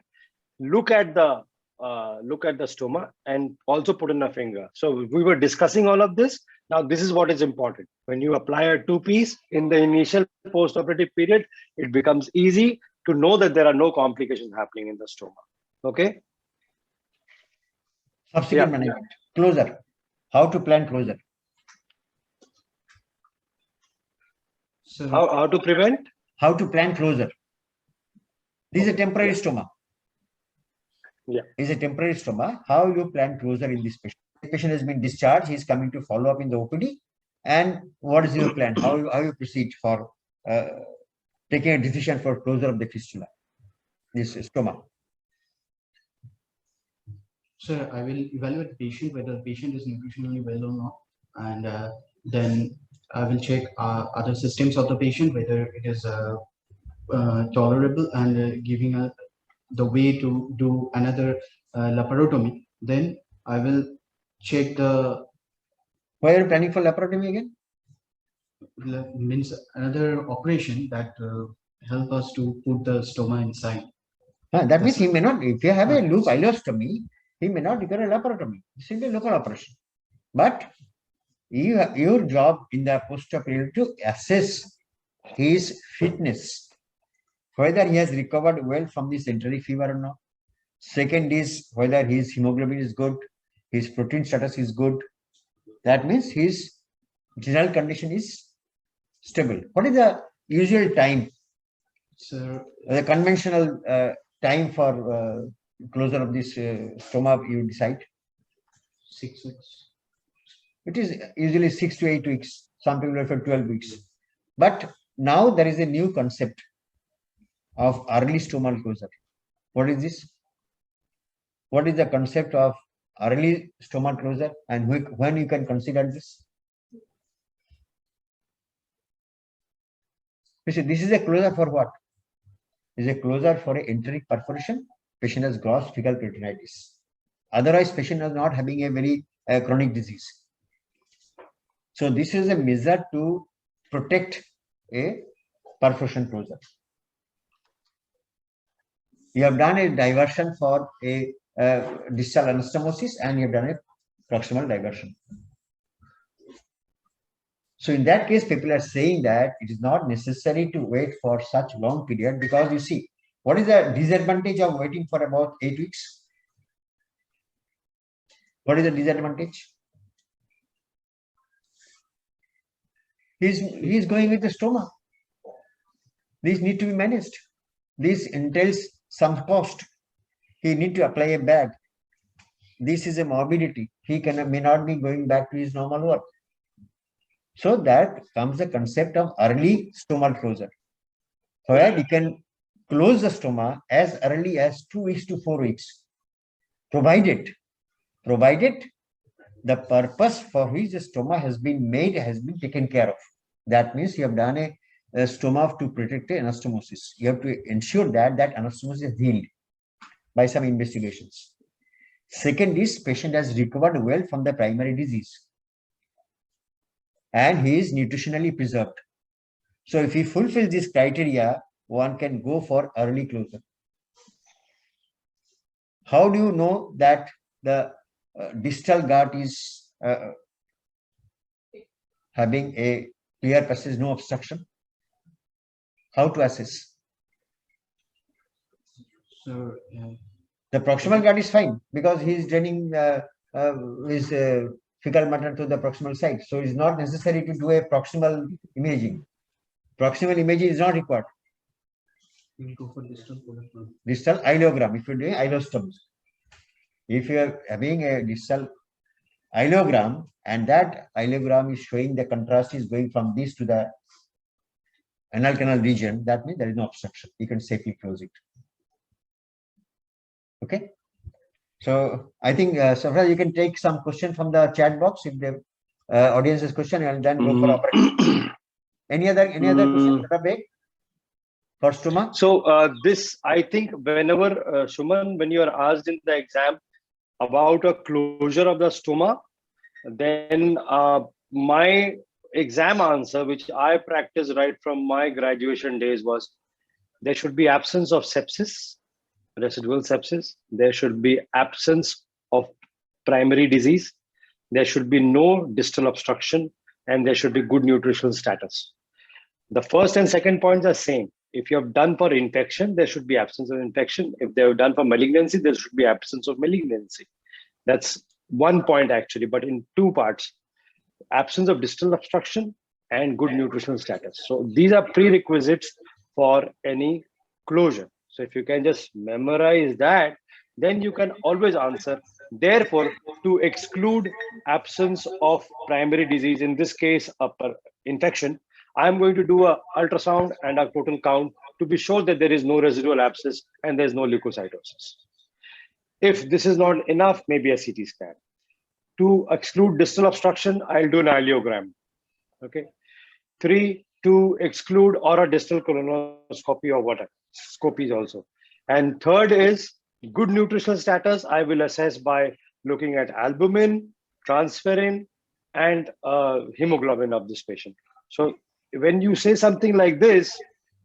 look at the stoma and also put in a finger. So we were discussing all of this. Now this is what is important. When you apply a two piece in the initial post-operative period, it becomes easy to know that there are no complications happening in the stoma. Okay. Subsequent Yeah. management. Closure. How to plan closure? So How to prevent? How to plan closure? This is a temporary stoma. Yeah. Is a temporary stoma. How you plan closure in this patient? The patient has been discharged. He is coming to follow up in the OPD. And what is your plan? How you proceed for taking a decision for closure of the fistula? This stoma. sir, I will evaluate the patient whether the patient is nutritionally well or not, and then I will check other systems of the patient whether it is tolerable and giving the way to do another laparotomy. Then I will check the Why are you planning for laparotomy again? means another operation that help us to put the stoma inside. That means he may not, if you have a loop ileostomy, he may not require a laparotomy. It's simply a local operation. But your job in the post-op period to assess his fitness, whether he has recovered well from the central fever or not. Second is whether his hemoglobin is good, his protein status is good. That means his general condition is stable. What is the usual time? So The conventional time for closure of this stoma you decide? 6 weeks. It is usually 6 to 8 weeks. Some people refer 12 weeks. But now there is a new concept. of early stomal closure. What is this? What is the concept of early stomal closure, and when you can consider this? You see, this is a closure for what? Is a closure for a enteric perforation. Patient has gross fecal peritonitis. Otherwise, patient is not having a very chronic disease. So this is a measure to protect a perforation closure. You have done a diversion for a distal anastomosis, and you have done a proximal diversion. So in that case, people are saying that it is not necessary to wait for such long period, because you see, what is the disadvantage of waiting for about 8 weeks? What is the disadvantage? He's going with the stoma. These need to be managed. This entails some cost. He need to apply a bag. This is a morbidity. He may not be going back to his normal work. So that comes the concept of early stomal closure, where you can close the stoma as early as 2 weeks to 4 weeks, provided the purpose for which the stoma has been made has been taken care of. That means you have done a stoma to protect the anastomosis. You have to ensure that that anastomosis is healed by some investigations. Second is, patient has recovered well from the primary disease, and he is nutritionally preserved. So if he fulfills this criteria, one can go for early closure. How do you know that the distal gut is having a clear passage, no obstruction? How to assess? So, The proximal gut is fine because he is draining his fecal matter to the proximal side. So it is not necessary to do a proximal imaging. Proximal imaging is not required. we will go for distal colostomy. Distal ileogram, if you are doing ileostomes. If you are having a distal ileogram and that ileogram is showing the contrast is going from this to the anal canal region, that means there is no obstruction. You can safely close it. Okay. So I think, Safra, you can take some question from the chat box if the audience has question, and then go for operating. Any other question, for stoma? So this, I think, whenever Suman, when you are asked in the exam about a closure of the stoma, then my exam answer, which I practiced right from my graduation days, was there should be absence of sepsis, residual sepsis. There should be absence of primary disease. There should be no distal obstruction, and there should be good nutritional status. The first and second points are same. If you have done for infection, there should be absence of infection. If they have done for malignancy, there should be absence of malignancy. That's one point actually, but in two parts: absence of distal obstruction and good nutritional status. So these are prerequisites for any closure. So if you can just memorize that, then you can always answer. Therefore, to exclude absence of primary disease, in this case, upper infection, I'm going to do a ultrasound and a total count to be sure that there is no residual abscess and there's no leukocytosis. If this is not enough, maybe a CT scan. To exclude distal obstruction, I'll do an ileogram. Okay. 3, to exclude or a distal colonoscopy or whatever, scopies also. And third is good nutritional status. I will assess by looking at albumin, transferrin, and hemoglobin of this patient. So when you say something like this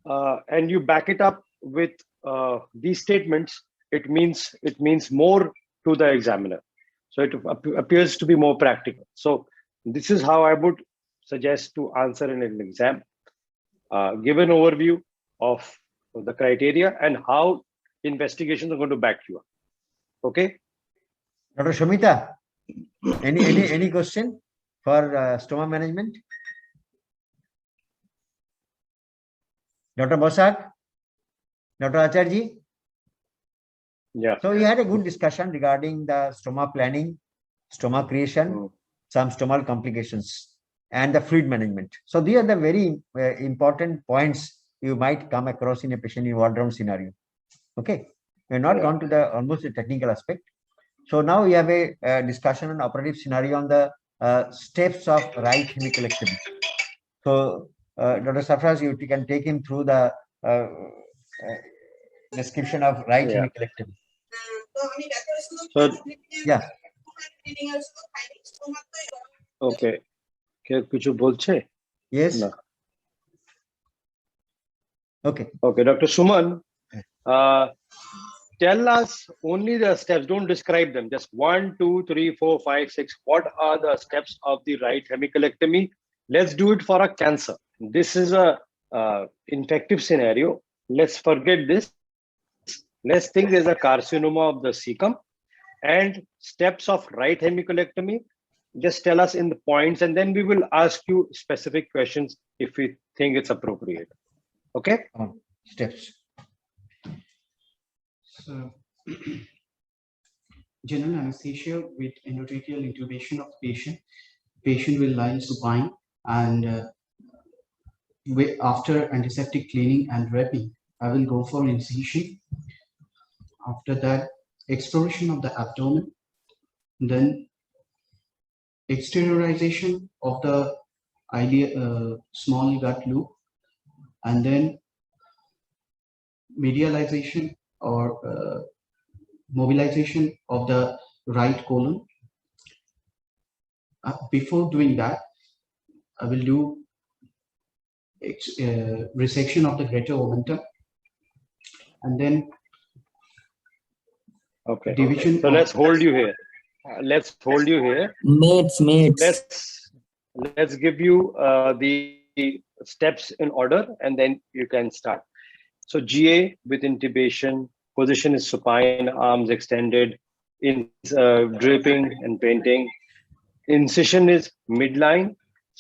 and you back it up with these statements, it means more to the examiner. So it appears to be more practical. So this is how I would suggest to answer in an exam. Give an overview of the criteria and how investigations are going to back you up. Okay. Dr. Shomita, any question for stoma management? Dr. Bosak, Dr. Acharji? Yeah. So we had a good discussion regarding the stoma planning, stoma creation, some stomal complications, and the fluid management. So these are the very important points you might come across in a patient in ward-round scenario. Okay, we're not Yeah. gone to the almost the technical aspect. So now we have a discussion on operative scenario on the steps of right hemicolectomy. So Dr. Sarfaraz, you can take him through the description of right Yeah. hemicolectomy. So, Yeah. okay. কিছু বলছে? Yes. No. Okay. Okay, Dr. Suman, tell us only the steps. Don't describe them. Just 1, 2, 3, 4, 5, 6. What are the steps of the right hemicolectomy? Let's do it for a cancer. This is a infective scenario. Let's forget this. Let's think there's a carcinoma of the cecum and steps of right hemicolectomy. Just tell us in the points, and then we will ask you specific questions if we think it's appropriate. Okay? Steps. So, general anesthesia with endotracheal intubation of the patient. Patient will lie supine, and after antiseptic cleaning and wrapping, I will go for incision. After that, exploration of the abdomen, then exteriorization of the small gut loop, and then medialization or mobilization of the right colon. Before doing that, I will do resection of the greater omentum, and then Okay. division. So let's hold you here. Let's hold you here. Mates. Let's give you the steps in order, and then you can start. So GA with intubation, position is supine, arms extended, in dripping and painting. Incision is midline.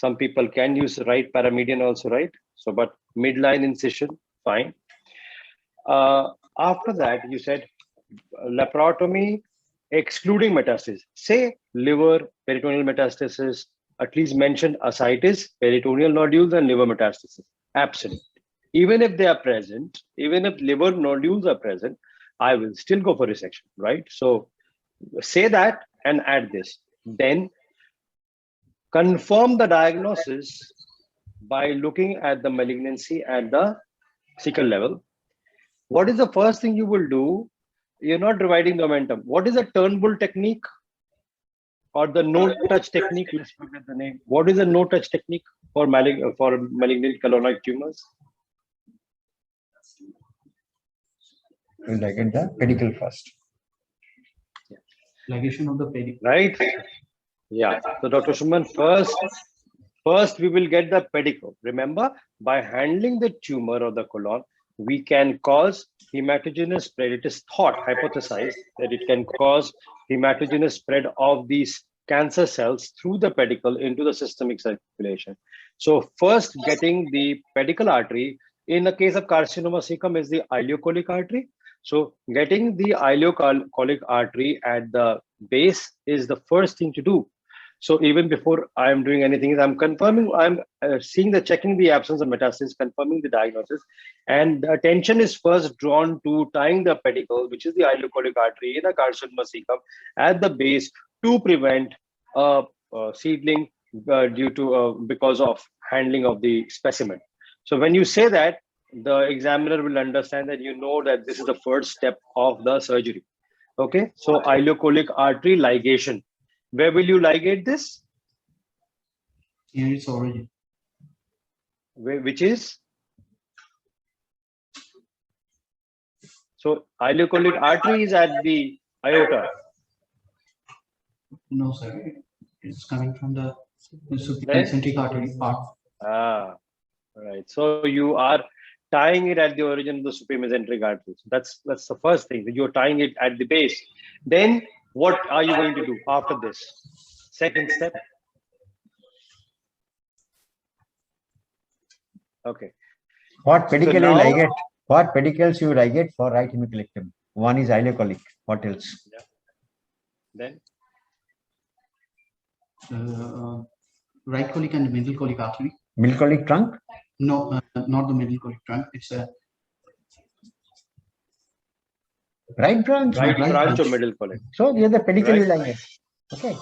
Some people can use right paramedian also, right? So, but midline incision, fine. After that, you said laparotomy excluding metastasis. Say liver, peritoneal metastasis, at least mention ascites, peritoneal nodules, and liver metastasis. Absolutely. Even if they are present, even if liver nodules are present, I will still go for resection, right? So say that and add this. Then confirm the diagnosis by looking at the malignancy at the cecal level. What is the first thing you will do? You're not dividing the momentum. What is a Turnbull technique or the no-touch technique? Let's forget the name. What is a no-touch technique for malignant colonic tumors? We'll ligate the pedicle first. Ligation of the pedicle. Right? Yeah. So Dr. Suman, first we will get the pedicle. Remember, by handling the tumor of the colon, we can cause hematogenous spread. It is thought, hypothesized, that it can cause hematogenous spread of these cancer cells through the pedicle into the systemic circulation. So first, getting the pedicle artery, in the case of carcinoma cecum, is the ileocolic artery. So getting the ileocolic artery at the base is the first thing to do. So even before I am doing anything, I'm confirming, I'm checking the absence of metastasis, confirming the diagnosis, and the attention is first drawn to tying the pedicle, which is the ileocolic artery in a carcinoma cecum, at the base to prevent seedling because of handling of the specimen. So when you say that, the examiner will understand that you know that this is the first step of the surgery. Okay, so ileocolic artery ligation. Where will you ligate this? Here its origin. Which is? So ileocolic artery is at the aorta. No, sir. It's coming from the superior artery part. Ah, right. So you are tying it at the origin of the supramesenteric artery. So that's the first thing. You're tying it at the base. Then what are you going to do after this? Second step. Okay. What pedicle now- you ligate? What pedicles you ligate for right hemicolectomy? One is ileocolic. What else? Then Right colic and middle colic artery. Middle colic trunk? No, not the middle colic trunk. It's a Right branch. Right Right branch branch. or middle colon. So here the pedicle Right. line. Okay.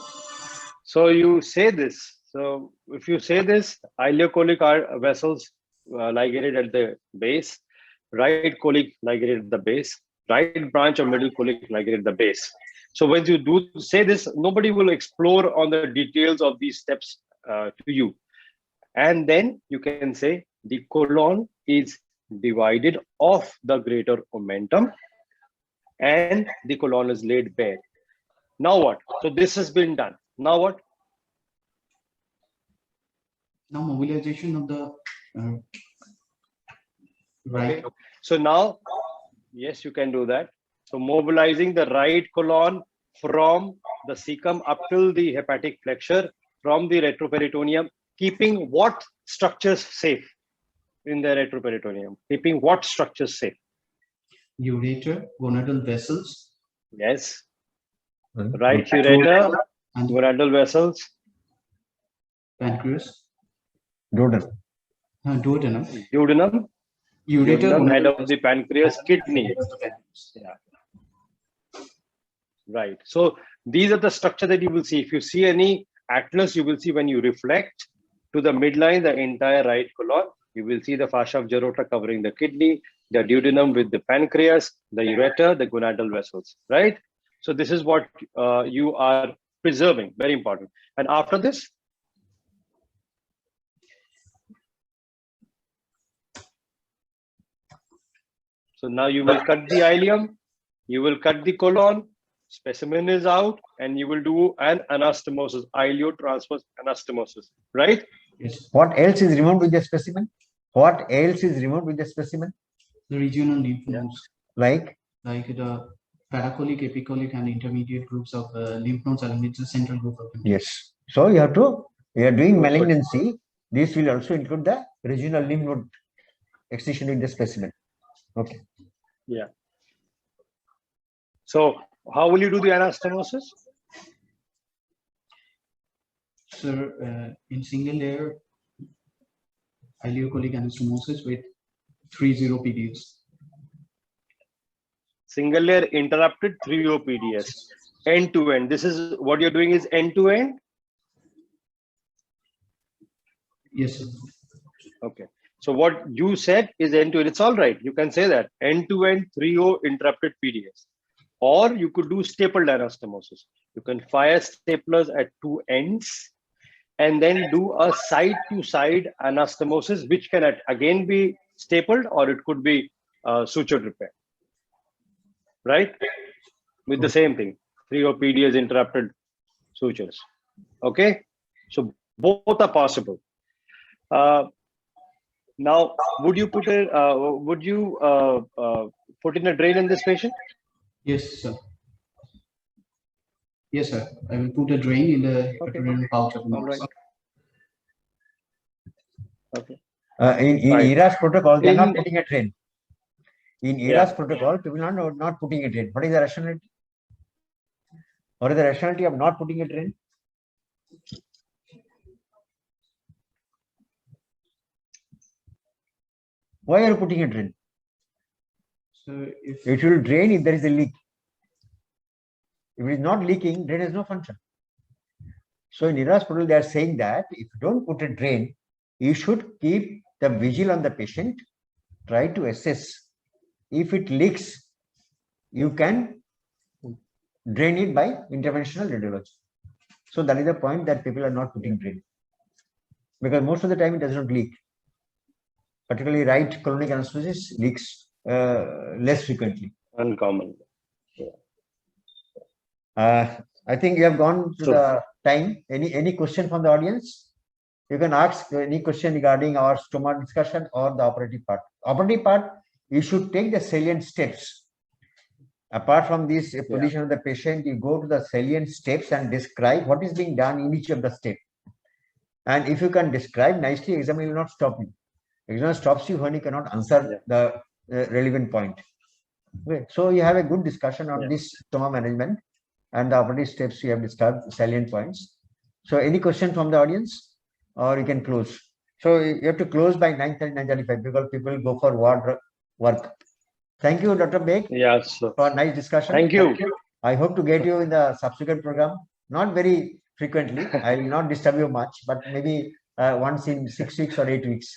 So you say this. So if you say this, ileocolic are vessels ligated at the base, right colic ligated at the base, right branch or middle colic ligated at the base. So when you do say this, nobody will explore on the details of these steps to you. And then you can say the colon is divided off the greater omentum and the colon is laid bare. Now what? So this has been done. Now what? now mobilization of the right. Okay. So now, yes, you can do that. So mobilizing the right colon from the cecum up till the hepatic flexure, from the retroperitoneum, keeping what structures safe in the retroperitoneum? Keeping what structures safe? Ureter, gonadal vessels, Yes. Mhm. Right ureter, and gonadal vessels, pancreas, Duodenum. duodenum, duodenum, ureter, duodenum, head gonadal of the pancreas, kidney. vessels, the pancreas. Yeah. Right. So these are the structure that you will see. If you see any atlas, you will see when you reflect to the midline, the entire right colon, you will see the fascia of Gerota covering the kidney, the duodenum with the pancreas, the ureter, the gonadal vessels, right? So this is what you are preserving, very important. And after this, so now you will cut the ileum, you will cut the colon, specimen is out, and you will do an anastomosis, ileotransverse anastomosis, right? Yes, What else is removed with the specimen? What else is removed with the specimen? the regional lymph Yeah. nodes, Like like the paracolic, epicolic, and intermediate groups of lymph nodes along with the central group of lymph nodes. yes. So you are doing Good. malignancy. This will also include the regional lymph node excision with the specimen. Okay. Yeah. So how will you do the anastomosis? So in single layer ileocolic anastomosis with 30 PDs. Single layer interrupted 3 OPDS, end to end. This is what you're doing is end to end. Yes, sir. Okay. So what you said is end to end. It's all right. You can say that end to end 3O interrupted PDS. Or you could do stapled anastomosis. You can fire staplers at two ends and then do a side to side anastomosis, which can again be stapled or it could be sutured repair. Right? With the same thing, 3 OPDs interrupted sutures. Okay? So both are possible. Now, would you put in a drain in this patient? Yes, sir. Yes, sir. I will put a drain in the Okay. hepatorenal pouch of the All nose. right. Okay. In Right. ERAS protocol, they are not In- putting a drain. In Yeah. ERAS protocol, people are not putting a drain. What is the rationality? What is the rationality of not putting a drain? Why are you putting a drain? So if It will drain if there is a leak. If it is not leaking, drain has no function. So in ERAS protocol, they are saying that if you don't put a drain, you should keep the vigil on the patient, try to assess. If it leaks, you can drain it by interventional radiology. So that is the point that people are not putting drain. Because most of the time it does not leak. Particularly right colonic anastomosis leaks less frequently. Uncommon. I think you have gone to So- the time. Any question from the audience? You can ask any question regarding our stoma discussion or the operative part. Operative part, you should take the salient steps. Apart from this position of the patient, you go to the salient steps and describe what is being done in each of the steps. And if you can describe nicely, examiner will not stop you. Examiner stops you when you cannot answer the relevant point. Okay. So you have a good discussion on this stoma management and the operative steps you have discussed, salient points. So any question from the audience, or you can close? So you have to close by 9:30, 9:35 because people go for ward work. Thank you, Dr. Beg, Yeah, so for a nice discussion. thank you. I hope to get you in the subsequent program. Not very frequently. I will not disturb you much, but maybe once in 6 weeks or 8 weeks.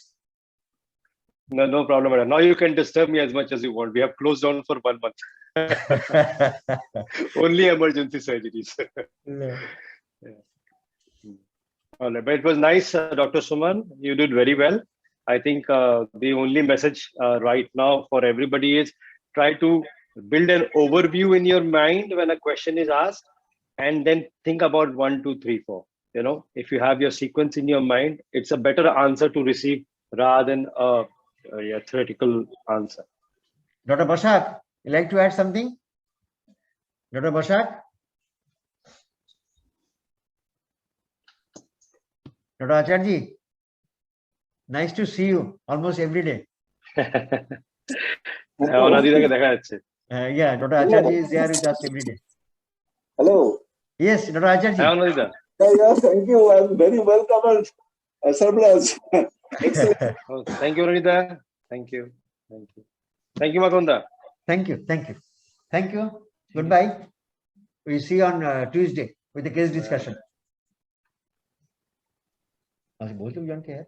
No, no problem at all. Now you can disturb me as much as you want. We have closed down for 1 month. Only emergency surgeries. All right, but it was nice, Dr. Suman. You did very well. I think the only message right now for everybody is try to build an overview in your mind when a question is asked, and then think about 1, 2, 3, 4. You know, if you have your sequence in your mind, it's a better answer to receive rather than a theoretical answer. Dr. Bashak, you like to add something? Dr. Bashak? Dr. Acharji, nice to see you almost every day. অনাদিদাকে দেখা যাচ্ছে। Yeah, Dr. Acharji is there with us every day. Hello. Yes, Dr. Acharji. হ্যাঁ অনাদিদা। Yeah, thank you. I'm very welcome. Surplus. Excellent. Oh, thank you, Anita. Thank you. Thank you. Thank you, Makonda. Thank you. Thank you. Thank you. Goodbye. We see you on Tuesday with the case discussion. बहुत लोग जानते हैं